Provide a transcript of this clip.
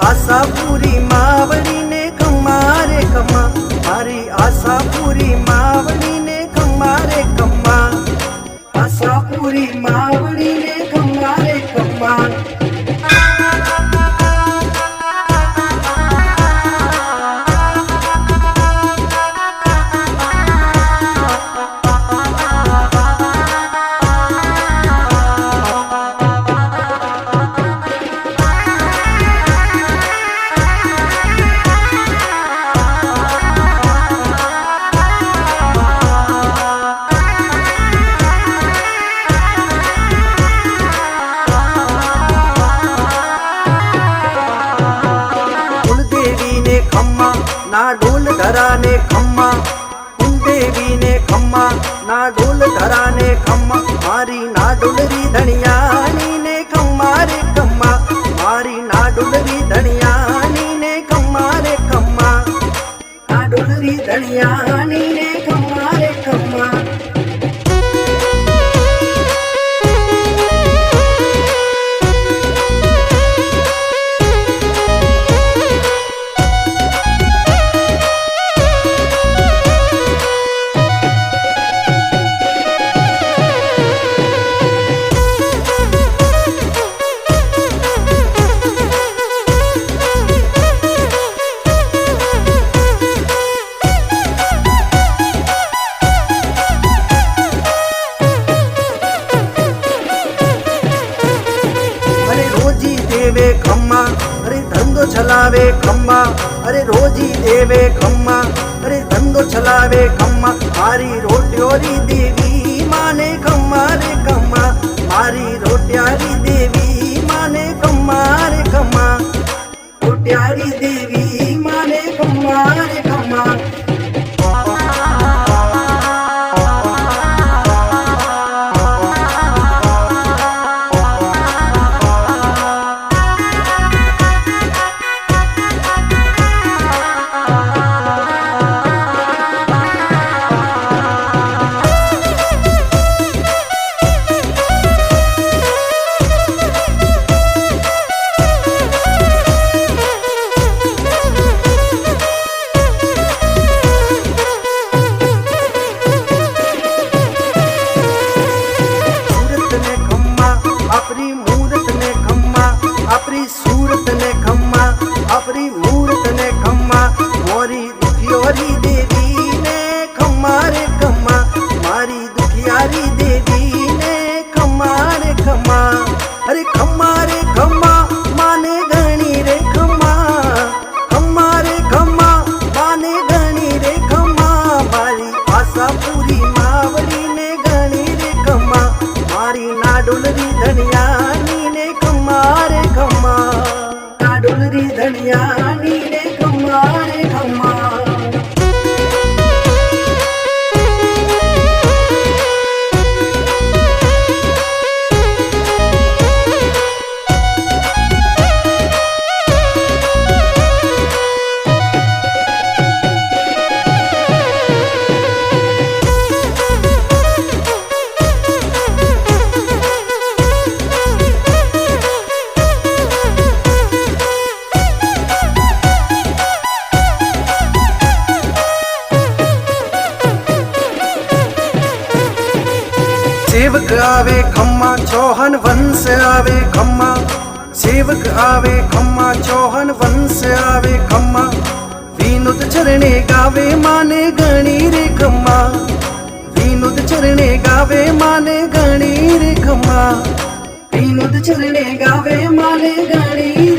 आशा पूरी मावड़ी ने खम्मा रे खम्मा, मारी आशा पूरी मावड़ी ने खम्मा रे खम्मा, आशा पूरी मावड़ी ने खम्मा रे खम्मा। खम्मा ना ढोल धराने खम्मा, कुलदेवी ने खम्मा ना ढोल धराने खम्मा, मारी ना डोलरी धनियानी ने खम्मा रे खम्मा, मारी ना डोलरी धनियानी ने खम्मा रे खम्मा, ना डोलरी धनियानी ने खम्मा रे खम्मा। देवे खम्मा अरे धंधो चलावे खम्मा, अरे रोजी देवे खम्मा अरे धंधो चलावे खम्मा, मारी रोटियोरी देवी माने खम्मा रे खम्मा, मारी रोटियारी देवी माने खम्मा रे खम्मा, रोटियारी देवी माने खम्मा रे खम्मा। अपनी मूरत ने खम्मा, अपनी सूरत ने खम्मा, अपनी मूरत ने खम्मा, मोरी दुखियारी देवी ने खम्मा रे खम्मा, मारी दुखियारी देवी ने खम्मा रे खम्मा, अरे खम्मा रे खम्मा माने घणी रे खम्मा, खम्मा रे खम्मा माने घणी रे खम्मा, मारी आशा पूरी मावड़ी ने घणी रे खम्मा, मारी ना डोलरी धनियानी ने खम्मा रे खम्मा, ना डोलरी धनियानी ने खम्मा रे खम्मा। सेवक आवे खम्मा चौहान वंश आवे खम्मा, सेवक आवे खम्मा चौहान वंश आवे खम्मा, विनोद चरणे गावे माने घणी रे खम्मा, विनोद चरणे गावे माने घणी रे खम्मा, विनोद चरणे गावे माने घणी